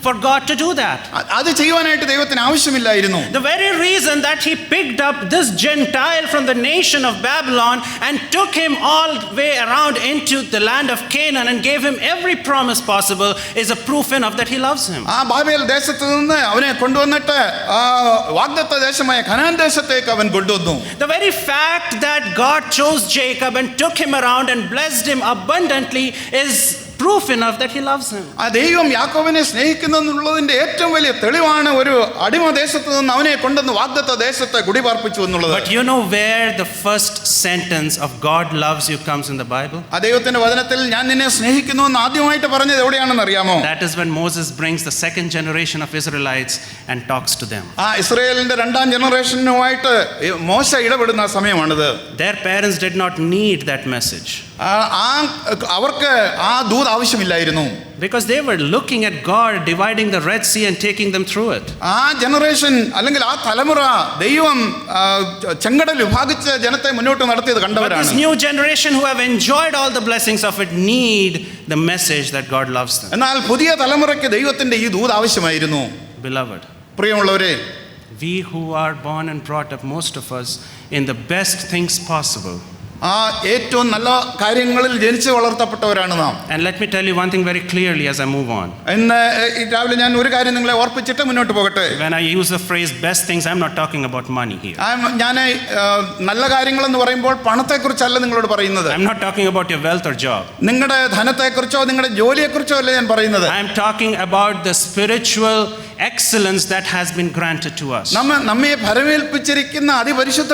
for God to do that. അത് ചെയ്യുവാനായിട്ട് ദൈവത്തിന് ആവശ്യമില്ലായിരുന്നു. The very reason that he picked up this Gentile from the nation of Babylon and took him all the way around into the land of Canaan and gave him every promise possible is a proof enough that he loves him. ആ Babel ദേശത്ത് നിന്ന് അവനെ കൊണ്ടുവന്നിട്ട് വാഗ്ദത്ത ദേശമായ Canaan ദേശത്തേക്ക് അവൻ കൊണ്ടുവന്നു. The very fact that God chose Jacob and took him around and blessed him abundantly is proof enough that he loves him. ആ ദൈവം യാക്കോബിനെ സ്നേഹിക്കുന്നുള്ളതിന്റെ ഏറ്റവും വലിയ തെളിവാണ് ഒരു അടിമ ദേശത്ത് നിന്ന് അവനെ കൊണ്ടുവന്ന് വാഗ്ദത്ത ദേശത്തെ കുടിപാർപ്പിച്ചു എന്നുള്ളത്. But you know where the first sentence of God loves you comes in the Bible? ആ ദൈവത്തിന്റെ വചനത്തിൽ ഞാൻ നിന്നെ സ്നേഹിക്കുന്നു എന്ന് ആദ്യമായിട്ട് പറഞ്ഞത് എവിടെയാണെന്ന് അറിയാമോ? That is when Moses brings the second generation of Israelites and talks to them. ആ ഇസ്രായേലിന്റെ രണ്ടാം ജനറേഷനുമായിട്ട് മോശ ഇടപെടുന്ന സമയമാണിത്. Their parents did not need that message. അവർക്ക് ആ ദൂത് ആവശ്യമില്ലായിരുന്നു. Because they were looking at God dividing the Red Sea and taking them through it. ആ generation അല്ലെങ്കിൽ ആ തലമുറ ദൈവം ചെങ്കടൽ വിഭാഗിച്ച് ജനത്തെ മുന്നോട്ട് നടത്തിയത് കണ്ടവരാണ്. But this new generation who have enjoyed all the blessings of it need the message that God loves them. എന്നാൽ പുതിയ തലമുറയ്ക്ക് ദൈവത്തിന്റെ ഈ ദൂത് ആവശ്യമായിരുന്നു. Beloved, പ്രിയമുള്ളവരെ, we who are born and brought up, most of us, in the best things possible, ആ ഏറ്റവും നല്ല കാര്യങ്ങളിൽ ജനിച്ച് വളർത്തപ്പെട്ടവരാണ് നാം. And let me tell you one thing very clearly as I move on. ഇന്ന് രാവിലെ ഞാൻ ഒരു കാര്യം നിങ്ങളെ ഓർപ്പിച്ചിട്ട് മുന്നോട്ട് പോകട്ടെ. When I use the phrase best things, I'm not talking about money here. ഞാൻ നല്ല കാര്യങ്ങൾ എന്ന് പറയുമ്പോൾ പണത്തെക്കുറിച്ചല്ല നിങ്ങളോട് പറയുന്നത്. I'm not talking about your wealth or job. നിങ്ങളുടെ ധനത്തെക്കുറിച്ചോ നിങ്ങളുടെ ജോലിയെക്കുറിച്ചോ അല്ല ഞാൻ പറയുന്നത്. I'm talking about the spiritual excellence that has been granted to us. നമ്മെ ഭരമേൽപ്പിച്ചിരിക്കുന്ന അതിപരിശുദ്ധ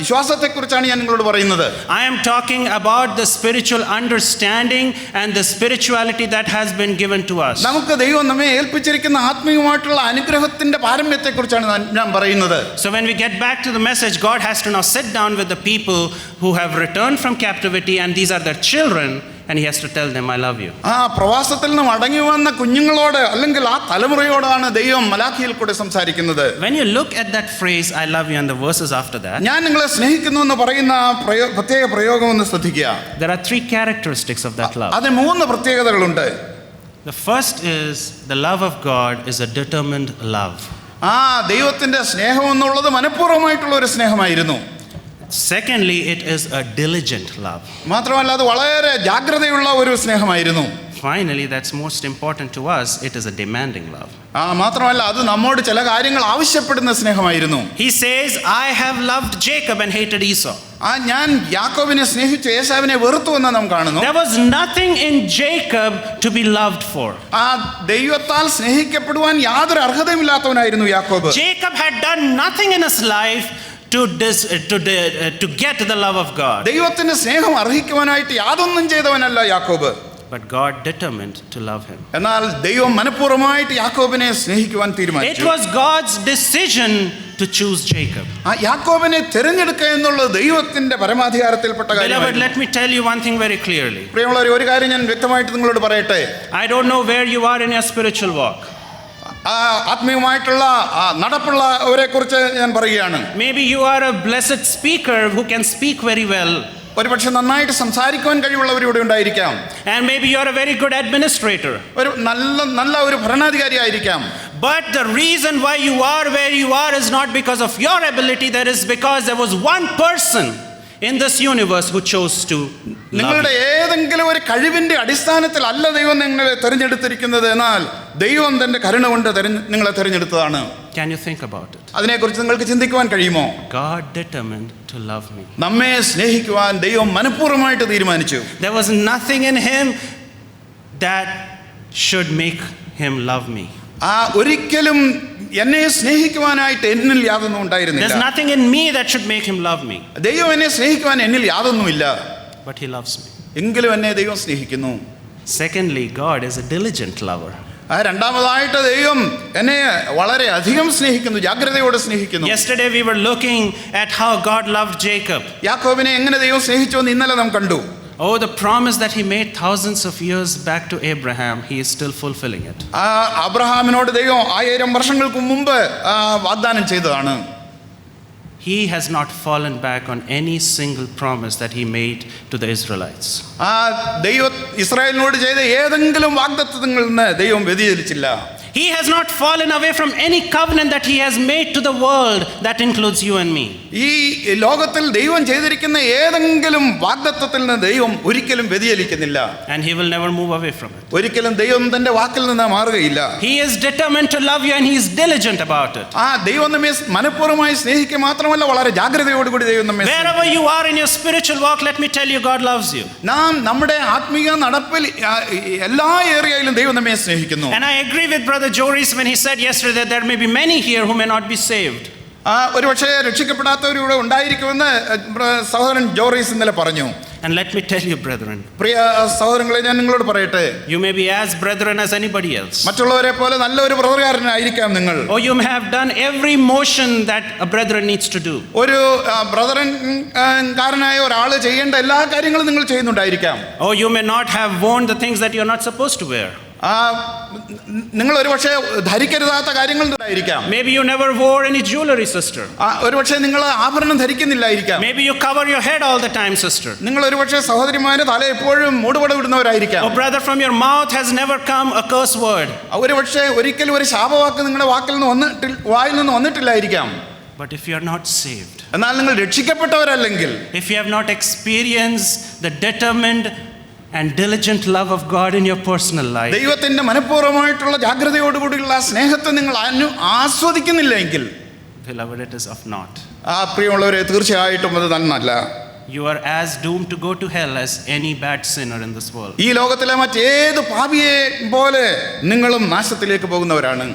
വിശ്വാസത്തെക്കുറിച്ചാണ് ഞാൻ നിങ്ങളോട് പറയുന്നത്. I am talking about the spiritual understanding and the spirituality that has been given to us. നമുക്ക് ദൈവം നമ്മെ ഏൽപ്പിച്ചിരിക്കുന്ന ആത്മീയമായിട്ടുള്ള അനുഗ്രഹത്തിന്റെ പാരമ്യത്തെക്കുറിച്ചാണ് ഞാൻ പറയുന്നത്. So when we get back to the message, God has to now sit down with the people who have returned from captivity and these are their children. And he has to tell them, I love you. പ്രവാസത്തിൽ നിന്ന് മടങ്ങി വന്ന കുഞ്ഞുങ്ങളോട് അല്ലെങ്കിൽ ആ തലമുറയോടാണ് ദൈവം മലാഖിയിൽ കൂടെ സംസാരിക്കുന്നത്. When you look at that phrase, I love you, and the verses after that, ഞാൻ നിങ്ങളെ സ്നേഹിക്കുന്നു എന്ന് പറയുന്ന പ്രത്യേക പ്രയോഗം ഒന്ന് ശ്രദ്ധിക്കുക. there are three characteristics of that love. അതിന് മൂന്ന് പ്രത്യേകതകളുണ്ട്. The first is the love of God is a determined love. ദൈവത്തിന്റെ സ്നേഹം എന്നുള്ളത് മനഃപൂർവ്വമായിട്ടുള്ള ഒരു സ്നേഹമായിരുന്നു. Secondly, it is a diligent love. മാത്രമല്ല അത് വളരെ ജാഗ്രതയുള്ള ഒരു സ്നേഹമായിരുന്നു. Finally, that's most important to us, it is a demanding love. മാത്രമല്ല അത് നമ്മോട് ചില കാര്യങ്ങൾ ആവശ്യപ്പെടുന്ന സ്നേഹമായിരുന്നു. He says, I have loved Jacob and hated Esau. ഞാൻ യാക്കോബിനെ സ്നേഹിച്ചു ഏശാവിനെ വെറുത്തു എന്ന് നാം കാണുന്നു. There was nothing in Jacob to be loved for. ദൈവത്താൽ സ്നേഹിക്കപ്പെടുവാൻ യാതൊരു അർഹതയുമില്ലാത്തവനായിരുന്നു യാക്കോബ്. Jacob had done nothing in his life to get the love of God. ദൈവത്തിന്റെ സ്നേഹം അർഹിക്കുവാനായിട്ട് യാതൊന്നും ചെയ്തവനല്ല യാക്കോബ്. But God determined to love him. എന്നാൽ ദൈവം മനഃപൂർവ്വമായിട്ട് യാക്കോബിനെ സ്നേഹിക്കുവാൻ തീരുമാനിച്ചു. It was God's decision to choose Jacob. യാക്കോബിനെ തിരഞ്ഞെടുക്കുക എന്നുള്ളത് ദൈവത്തിന്റെ പരമാധികാരത്തിൽപ്പെട്ട കാര്യമാണ്. Beloved, let me tell you one thing very clearly. പ്രിയമുള്ളവരെ, ഒരു കാര്യം ഞാൻ വ്യക്തമായിട്ട് നിങ്ങളോട് പറയട്ടെ. I don't know where you are in your spiritual walk. ആത്മീയമായിട്ടുള്ള നടപ്പുള്ളവരെ കുറിച്ച് ഞാൻ പറയുകയാണ്. Maybe you are a blessed speaker who can speak very well. ഒരുപക്ഷെ നന്നായിട്ട് സംസാരിക്കുവാൻ കഴിവുള്ളവരിവിടെ ഉണ്ടായിരിക്കാം. And maybe you are a very good administrator. ഒരു നല്ല ഒരു ഭരണാധികാരി ആയിരിക്കാം. But the reason why you are where you are is not because of your ability. That is because there was one person in this universe who chose to നിങ്ങളുടെ ഏതെങ്കിലും ഒരു കഴിവിന്റെ അടിസ്ഥാനത്തിൽ അല്ല ദൈവം നിങ്ങളെ തിരഞ്ഞെടുത്തിരിക്കുന്നത്, എന്നാൽ ദൈവം തന്റെ കരുണ കൊണ്ട് നിങ്ങളെ തിരഞ്ഞെടുത്തതാണ്. Can you think about it? അതിനെക്കുറിച്ച് നിങ്ങൾക്ക് ചിന്തിക്കുവാൻ കഴിയുമോ? God determined to love me. നമ്മെ സ്നേഹിക്കുവാൻ ദൈവം മനഃപൂർവ്വമായിട്ട് തീരുമാനിച്ചു. There was nothing in him that should make him love me. ഒരിക്കലും എന്നെ സ്നേഹിക്കുവാനായിട്ട് എന്നിൽ യാതൊന്നും ഉണ്ടായിരുന്നില്ല. There's nothing in me that should make him love me. ദൈവം എന്നെ സ്നേഹിക്കുവാൻ എന്നിൽ യാതൊന്നുമില്ല. But he loves me. എങ്കിലും എന്നെ ദൈവം സ്നേഹിക്കുന്നു. Secondly, God is a diligent lover. രണ്ടാമതായിട്ട് ദൈവം എന്നെ വളരെ അധികം സ്നേഹിക്കുന്നു, ജാഗ്രതയോടെ സ്നേഹിക്കുന്നു. Yesterday we were looking at how God loved Jacob. യാക്കോബിനെ എങ്ങനെ ദൈവം സ്നേഹിച്ചു എന്ന് ഇന്നലെ നാം കണ്ടു. Oh, the promise that he made thousands of years back to Abraham, he is still fulfilling it. അബ്രഹാമിനോട് ദൈവം 1000 വർഷങ്ങൾക്ക് മുമ്പ് വാഗ്ദാനം ചെയ്തതാണ്. He has not fallen back on any single promise that he made to the Israelites. ദൈവം ഇസ്രായേലിനോട് ചെയ്ത ഏതെങ്കിലും വാഗ്ദത്തങ്ങളിൽ നിന്ന് ദൈവം വ്യതിചലിച്ചില്ല. He has not fallen away from any covenant that he has made to the world. That includes you and me. ഈ ലോകത്തിൽ ദൈവം ചെയ്തിരിക്കുന്ന ഏതെങ്കിലും വാഗ്ദത്തത്തിൽ നിന്ന് ദൈവം ഒരിക്കലും വ്യതിചലിക്കുന്നില്ല. And he will never move away from it. ഒരിക്കലും ദൈവം തന്റെ വാക്കിൽ നിന്ന് മാറുകയില്ല. He is determined to love you and he is diligent about it. ആ ദൈവം നമ്മെ മനഃപൂർവ്വമായി സ്നേഹിക്കുക മാത്രമല്ല, വളരെ ജാഗ്രതയോടുകൂടി ദൈവം നമ്മെ. Wherever you are in your spiritual walk, let me tell you, God loves you. നാം നമ്മുടെ ആത്മീയ നടപ്പിൽ എല്ലാ ഏരിയയിലും ദൈവം നമ്മെ സ്നേഹിക്കുന്നു. And I agree with Brother Joris when he said yesterday that there may be many here who may not be saved. ഒരു പക്ഷേ രക്ഷിക്കപ്പെടാത്തവരിവിടെ ഉണ്ടായിരിക്കുമെന്ന് സഹോദരൻ ജോറീസ് ഇന്നലെ പറഞ്ഞു. And let me tell you, brethren, പ്രിയ സഹോദരങ്ങളെ, ഞാൻ നിങ്ങളോട് പറയട്ടെ, you may be as brethren as anybody else. മറ്റുള്ളവരെ പോലെ നല്ലൊരു ബ്രദറുകാരനായിരിക്കാം നിങ്ങൾ. Or you may have done every motion that a brethren needs to do. ഒരു ബ്രദറൻകാരനായ ഒരാൾ ചെയ്യേണ്ട എല്ലാ കാര്യങ്ങളും നിങ്ങൾ ചെയ്യുന്നുണ്ടായിരിക്കാം. Or you may not have worn the things that you are not supposed to wear. നിങ്ങൾ ഒരു പക്ഷേ ധരിക്കരുതാത്ത കാര്യങ്ങൾ ഉണ്ടായിരിക്കാം. Maybe you never wore any jewelry, sister. ഒരു പക്ഷേ നിങ്ങൾ ആഭരണം ധരിക്കുന്നില്ലായിരിക്കാം. Maybe you cover your head all the time, sister. നിങ്ങൾ ഒരു പക്ഷേ സഹോദരിമാരെ തല എപ്പോഴും മൂടുപട വിടുന്നവരായിരിക്കാം. Oh brother, from your mouth has never come a curse word. ഒരു പക്ഷേ ഒരിക്കലും ഒരു ശാപവാക്ക് നിങ്ങളുടെ വായിൽ നിന്ന് വന്നിട്ടില്ലായിരിക്കാം. But if you are not saved, എന്നാൽ നിങ്ങൾ രക്ഷിക്കപ്പെട്ടവരല്ലെങ്കിൽ, if you have not experienced the determined and diligent love of God in your personal life, ദൈവത്തിന്റെ മനഃപൂർവ്വമായിട്ടുള്ള ജാഗ്രതയോടുകൂടിയുള്ള സ്നേഹത്തെ നിങ്ങൾ ആസ്വദിക്കുന്നില്ലെങ്കിൽ, beloved, it is of naught. പ്രിയമുള്ളവരെ, തീർച്ചയായിട്ടും അത് നന്നല്ല. You are as doomed to go to hell as any bad sinner in this world. ഈ ലോകത്തിലെ മറ്റേത് പാപിയെ പോലെ നിങ്ങളും നാശത്തിലേക്ക് പോകുന്നവരാണ്.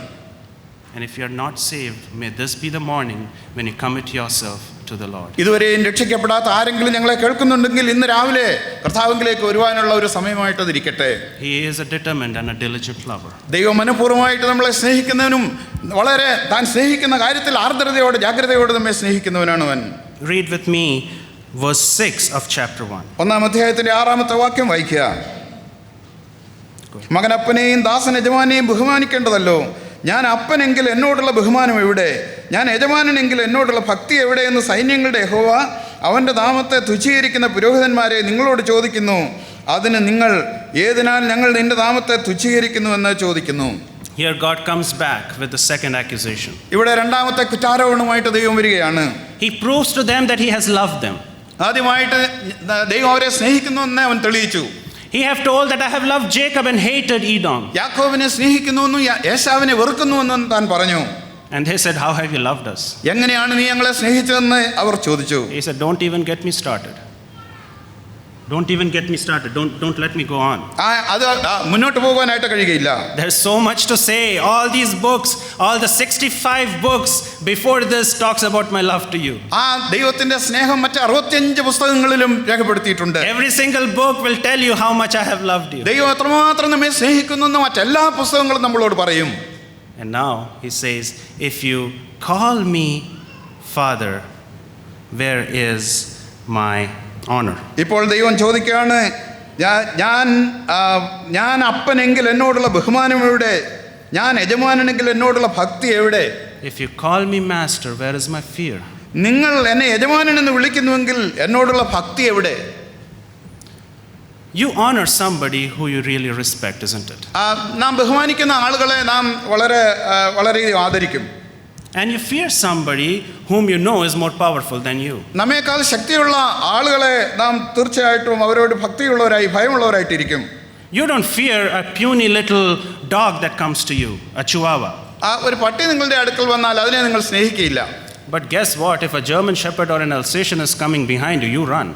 And if you are not saved, may this be the morning when you commit yourself to the Lord. ഇതുവരെയും രക്ഷിക്കപ്പെടാത്ത ആരെങ്കിലും ഞങ്ങളെ കേൾക്കുന്നുണ്ടെങ്കിൽ ഇന്ന് രാവിലെ കർത്താവിലേക്ക് വരുവാനുള്ള ഒരു സമയമായിട്ട് അതിരിക്കട്ടെ. He is a determined and a diligent lover. ദൈവം മനഃപൂർവ്വമായിട്ട് നമ്മളെ സ്നേഹിക്കുന്നവനും വളരെ താൻ സ്നേഹിക്കുന്ന കാര്യത്തിൽ ആർദ്രതയോടെ ജാഗ്രതയോടെ നമ്മെ സ്നേഹിക്കുന്നവനാണ് അവൻ. Read with me verse 6 of chapter 1. 1-ാം അധ്യായത്തിന്റെ 6-ാമത്തെ വാക്യം വായിക്കുക. മകൻ അപ്പനെയും ദാസൻ യജമാനെയും ബഹുമാനിക്കേണ്ടതല്ലോ. ഞാൻ അപ്പനെങ്കിൽ എന്നോടുള്ള ബഹുമാനം എവിടെ? ഞാൻ യജമാനെങ്കിൽ എന്നോടുള്ള ഭക്തി എവിടെയെന്ന് സൈന്യങ്ങളുടെ യഹോവ അവൻ്റെ നാമത്തെ തുച്ഛീകരിക്കുന്ന പുരോഹിതന്മാരെ നിങ്ങളോട് ചോദിക്കുന്നു. അതിന് നിങ്ങൾ ഏതിനാൽ ഞങ്ങൾ നിന്റെ നാമത്തെ തുച്ഛീകരിക്കുന്നുവെന്ന് ചോദിക്കുന്നു. Here God comes back with the second accusation. ഇവിടെ രണ്ടാമത്തെ കുറ്റാരോപണവുമായിട്ട് ദൈവം വരികയാണ്. He proves to them that he has loved them. ആദ്യമായിട്ട് ദൈവം അവരെ സ്നേഹിക്കുന്നുവെന്ന് അവൻ തെളിയിച്ചു. He have told that I have loved Jacob and hated Edom. യാക്കോബിനെ സ്നേഹിക്കുന്നുവെന്നും ഏശാവിനെ വെറുക്കുന്നുവെന്നും താൻ പറഞ്ഞു. And they said, how have you loved us? എങ്ങനെയാണ് നീ ഞങ്ങളെ സ്നേഹിച്ചതെന്ന് അവർ ചോദിച്ചു. He said, don't even get me started. Don't even get me started. Don't let me go on. അത് മുന്നോട്ട് പോകാനായിട്ട് കഴിയുകയില്ല. There's so much to say. All these books, all the 65 books before this talks about my love to you. ദൈവത്തിന്റെ സ്നേഹം മറ്റ് 65 പുസ്തകങ്ങളിലും രേഖപ്പെടുത്തിയിട്ടുണ്ട്. Every single book will tell you how much I have loved you. ദൈവം എത്രമാത്രം നമ്മെ സ്നേഹിക്കുന്നെന്ന് മറ്റെല്ലാ പുസ്തകങ്ങളും നമ്മളോട് പറയും. And now he says, if you call me Father, where is my honor? ഇപ്പോൾ ദൈവം ചോദിക്കുകയാണ്, ഞാൻ അപ്പനെങ്കിൽ എന്നോടുള്ള ബഹുമാനം എവിടെ? ഞാൻ യജമാനെങ്കിൽ എന്നോടുള്ള ഭക്തി എവിടെ? If you call me master, where is my fear? നിങ്ങൾ എന്നെ യജമാനൻ എന്ന് വിളിക്കുന്നുവെങ്കിൽ എന്നോടുള്ള ഭക്തി എവിടെ? You honor somebody who you really respect, isn't it? നാം ബഹുമാനിക്കുന്ന ആളുകളെ നാം വളരെ ആദരിക്കും. And you fear somebody whom you know is more powerful than you. നമ്മേക്കാൾ ശക്തിയുള്ള ആളുകളെ നാം തീർച്ചയായിട്ടും അവരോട് ഭക്തിയുള്ളവരായി ഭയമുള്ളവരായിട്ടിരിക്കും. You don't fear a puny little dog that comes to you, a chihuahua. ഒരു പട്ടി നിങ്ങളുടെ അടുക്കൽ വന്നാൽ അതിനെ നിങ്ങൾ സ്നേഹിക്കുകയില്ല. But guess what? If a German shepherd or an Alsatian is coming behind you, you run.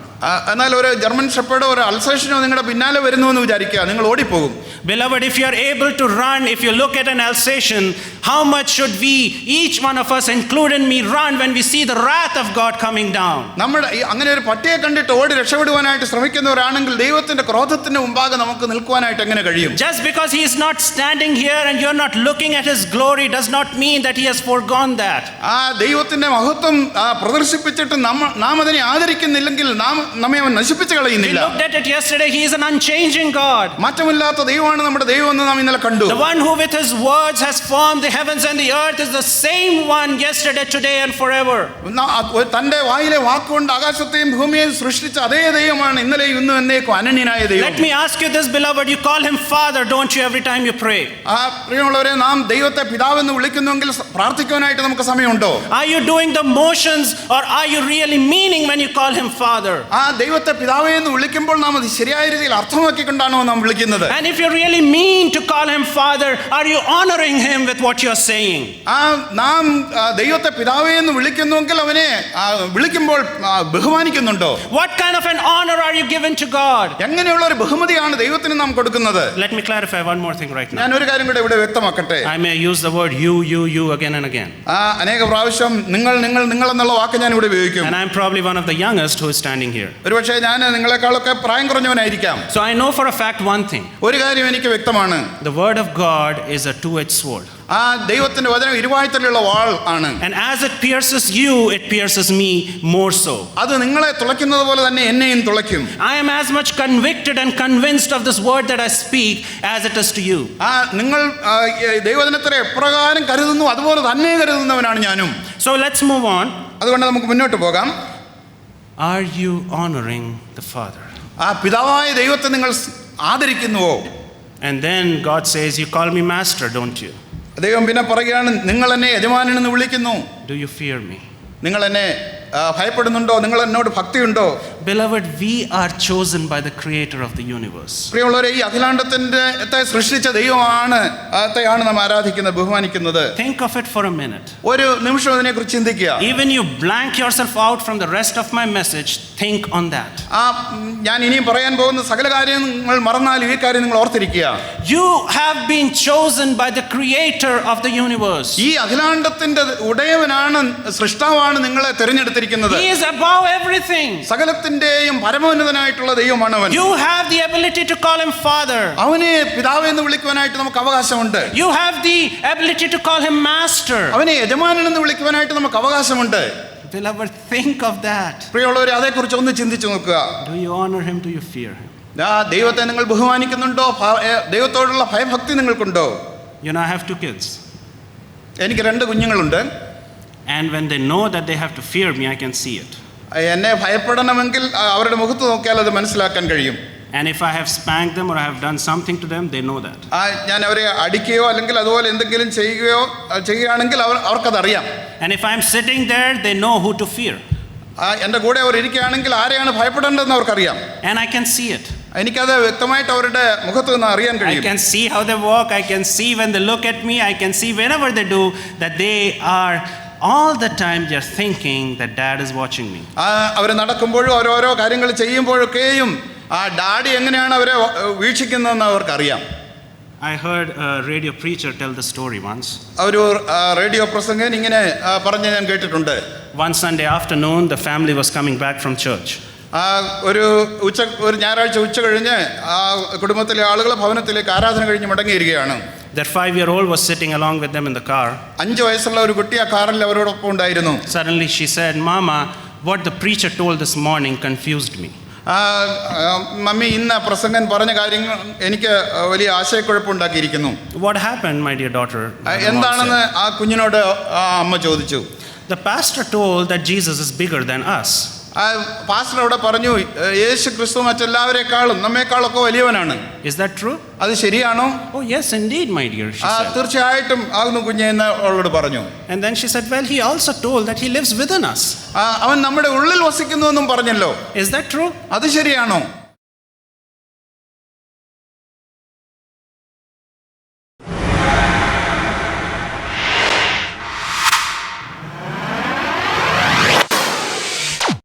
എന്നാൽ ഒരു ജർമ്മൻ ഷെപ്പേർഡോ ഒരു അൽസേഷ്യനോ നിങ്ങളുടെ പിന്നാലെ വരുന്നു എന്ന് വിചാരിക്കുക, നിങ്ങൾ ഓടിപ്പോകും. Beloved, if you are able to run, if you look at an Alsatian, how much should we, each one of us, including me, run when we see the wrath of God coming down? നമ്മുടെ അങ്ങനെ ഒരു പട്ടിയെ കണ്ടിട്ട് ഓടി രക്ഷപ്പെടുവാനായിട്ട് ശ്രമിക്കുന്നവരാണെങ്കിൽ ദൈവത്തിന്റെ ക്രോധത്തിന്റെ മുമ്പാകെ നമുക്ക് നിൽക്കുവാനായിട്ട് എങ്ങനെ കഴിയും? Just because he is not standing here and you are not looking at his glory does not mean that he has forgone that. ദൈവത്തിന്റെ മഹത്വം പ്രദർശിപ്പിച്ചിട്ട് നാം അതിനെ ആദരിക്കുന്നില്ലെങ്കിൽ നമ്മെ അവൻ നശിപ്പിച്ചു കളയുന്നില്ല. We looked at it yesterday. He is an unchanging God. മാറ്റമില്ലാത്ത ദൈവമാണ് ദൈവമാണ് നമ്മുടെ ദൈവം എന്ന് നാം ഇന്നലെ കണ്ടു. The one who with his words has formed the heavens and the earth is the same one yesterday, today and forever. തന്റെ വായിലെ വാക്കുകൊണ്ട് ആകാശത്തെയും ഭൂമിയെയും സൃഷ്ടിച്ച അതേ ദൈവമാണ് ഇന്നലെയും ഇന്നും എന്നേക്കും അനന്യനായ ദൈവം. Let me ask you this, beloved, you call him Father, don't you, every time you pray? പ്രിയമുള്ളവരെ, നാം ദൈവത്തെ പിതാവെന്ന് വിളിക്കുന്നുവെങ്കിൽ പ്രാർത്ഥിക്കുവാനായിട്ട് നമുക്ക് സമയമുണ്ടോ? Are you doing the motions or are you really meaning when you call him Father? ദൈവത്തെ പിതാവേ എന്ന് വിളിക്കുമ്പോൾ നാം അത് ശരിയായ രീതിയിൽ അർത്ഥമാക്കിക്കൊണ്ടാണോ നാം വിളിക്കുന്നത്? And if you really mean to call him Father, are you honoring him with what you are saying? നാം ദൈവത്തെ പിതാവേ എന്ന് വിളിക്കുന്നുവെങ്കിൽ അവനെ വിളിക്കുമ്പോൾ ബഹുമാനിക്കുന്നുണ്ടോ? What kind of an honor are you giving to God? എങ്ങനെയുള്ള ഒരു ബഹുമതിയാണ് ദൈവത്തിന് നാം കൊടുക്കുന്നത്? Let me clarify one more thing right now. ഞാൻ ഒരു കാര്യം കൂടെ ഇവിടെ വ്യക്തമാക്കട്ടെ. I may use the word you again and again. അനേക പ്രാവശ്യം നിങ്ങൾ എന്നുള്ള വാക്ക് ഞാൻ ഇവിടെ ഉപയോഗിക്കും. And I'm probably one of the youngest who is standing here. ഒരുപക്ഷേ ഞാൻ നിങ്ങളെക്കാളൊക്കെ പ്രായം കുറഞ്ഞവനായിരിക്കാം. So I know for a fact one thing. ഒരു കാര്യം എനിക്ക് വ്യക്തമാണ്. The word of God is a two-edged sword. ദൈവത്തിന്റെ വചനം ഇരുവായ്ത്തലുള്ള വാൾ ആണ്. And as it pierces you, it pierces me more so. അത് നിങ്ങളെ തുളയ്ക്കുന്നത് പോലെ തന്നെ എന്നെയും തുളയ്ക്കും. I am as much convicted and convinced of this word that I speak as it is to you. നിങ്ങൾ ദൈവവചനത്തെ എപ്രകാരം കരുതുന്നു അതുപോലെ തന്നെ കരുതുന്നവനാണ് ഞാനും. So let's move on. അതുകൊണ്ട് നമുക്ക് മുന്നോട്ട് പോകാം. Are you honoring the Father? പിതാവായ ദൈവത്തെ നിങ്ങൾ ആദരിക്കുന്നുവോ? And then God says, you call me master, don't you? ദൈവം പിന്നെ പറയുകയാണ്, നിങ്ങൾ എന്നെ യജമാനൻ എന്ന് വിളിക്കുന്നു. Do you fear me? നിങ്ങൾ എന്നെ ഭയപ്പെടുന്നുണ്ടോ? നിങ്ങൾ എന്നോട് ഭക്തിയുണ്ടോ? Beloved, we are chosen by the creator of the universe. പ്രിയമുള്ളവരെ, ഈ അഖിലാണ്ടത്തെ സൃഷ്ടിച്ച ദൈവമാണ് നാം ആരാധിക്കുന്നത്, ബഹുമാനിക്കുന്നത്. Think of it for a minute. ഒരു നിമിഷം അതിനെക്കുറിച്ച് ചിന്തിക്കുക. Even you blank yourself out from the rest of my message, think on that. ഞാൻ ഇനിയും പറയാൻ പോകുന്ന സകല കാര്യങ്ങൾ മറന്നാലും ഈ കാര്യം നിങ്ങൾ ഓർത്തിരിക്കുക. You have been chosen by the creator of the universe. ഈ അഖിലാണ്ടത്തിന്റെ ഉടയവനാണ്, സൃഷ്ടാവാണ് നിങ്ങളെ തിരഞ്ഞെടുത്തിരിക്കുന്നത്. He is above everything. സകലത്തിന്റെയും പരമോന്നതനായിട്ടുള്ള ദൈവമാണ് അവൻ. You have the ability to call him Father. അവനെ പിതാവേ എന്ന് വിളിക്കുവാനായിട്ട് നമുക്ക് അവകാശമുണ്ട്. You have the ability to call him Master. അവനെ യജമാനൻ എന്ന് വിളിക്കുവാനായിട്ട് നമുക്ക് അവകാശമുണ്ട്. Beloved, think of that. പ്രിയമുള്ളവരെ, അതേക്കുറിച്ച് ഒന്ന് ചിന്തിച്ചു നോക്കുക. Do you honor him? Do you fear him? ദൈവത്തെ നിങ്ങൾ ബഹുമാനിക്കുന്നുണ്ടോ? ദൈവത്തോടുള്ള ഭയഭക്തി നിങ്ങൾക്കുണ്ടോ? You know, I have 2 kids. എനിക്ക് 2 കുഞ്ഞുങ്ങളുണ്ട്. And when they know that they have to fear me, I can see it. എന്നെ ഭയപ്പെടണമെങ്കിൽ അവരുടെ മുഖത്ത് നോക്കിയാൽ അത് മനസ്സിലാക്കാൻ കഴിയും. And if I have spanked them or I have done something to them, they know that. ഞാൻ അവരെ അടിക്കുകയോ അല്ലെങ്കിൽ അതുപോലെ എന്തെങ്കിലും ചെയ്യുകയാണെങ്കിൽ അവർക്കതറിയാം. And if I am sitting there, they know who to fear. എൻ്റെ കൂടെ അവർ ഇരിക്കുകയാണെങ്കിൽ ആരെയാണ് ഭയപ്പെടേണ്ടതെന്ന് അവർക്കറിയാം. And I can see it. എനിക്കത് വ്യക്തമായിട്ട് അവരുടെ മുഖത്ത് നിന്ന് അറിയാൻ കഴിയും. I can see how they walk. I can see when they look at me. I can see whenever they do that they are all the time they are thinking that dad is watching me. അവർ നടക്കുമ്പോഴും ഓരോരോ കാര്യങ്ങൾ ചെയ്യുമ്പോഴൊക്കെയും daddy എങ്ങനെയാണ് അവരെ വീക്ഷിക്കുന്നതെന്ന് അവർക്കറിയാം. I heard a radio preacher tell the story once. ഒരു radio പ്രസംഗകൻ ഇങ്ങനെ പറഞ്ഞ് ഞാൻ കേട്ടിട്ടുണ്ട്. One Sunday afternoon, the family was coming back from church. ഒരു ഞായറാഴ്ച ഉച്ച കഴിഞ്ഞ് കുടുംബത്തിലെ ആളുകൾ ഭവനത്തിലേക്ക് ആരാധന കഴിഞ്ഞ് മടങ്ങിയിരിക്കുകയാണ്. Their 5-year-old was sitting along with them in the car. 5 വയസ്സുള്ള ഒരു കുട്ടി ആ കാറിൽ അവരോടൊപ്പം ഉണ്ടായിരുന്നു. Suddenly she said, "Mama, what the preacher told this morning confused me." Mummy, ഇന്ന് പ്രസംഗൻ പറഞ്ഞ കാര്യങ്ങൾ എനിക്ക് വലിയ ആശയക്കുഴപ്പമുണ്ടാക്കിയിരിക്കുന്നു. What happened, my dear daughter? എന്താണെന്ന് ആ കുഞ്ഞിനോട് അമ്മ ചോദിച്ചു. The pastor told that Jesus is bigger than us. Pastor അവിടെ പറഞ്ഞു, യേശു ക്രിസ്തു മറ്റെല്ലാവരെക്കാളും നമ്മെക്കാളൊക്കെ വലിയവനാണ്. Is that true? അത് ശരിയാണോ? Oh yes, indeed, my dear, she said. തീർച്ചയായിട്ടും ആകുന്നു കുഞ്ഞെ എന്ന് അവളോട് പറഞ്ഞു. And then she said, well, he also told that he lives within us. അവൻ നമ്മുടെ ഉള്ളിൽ വസിക്കുന്നു എന്നും പറഞ്ഞല്ലോ. Is that true? അത് ശരിയാണോ?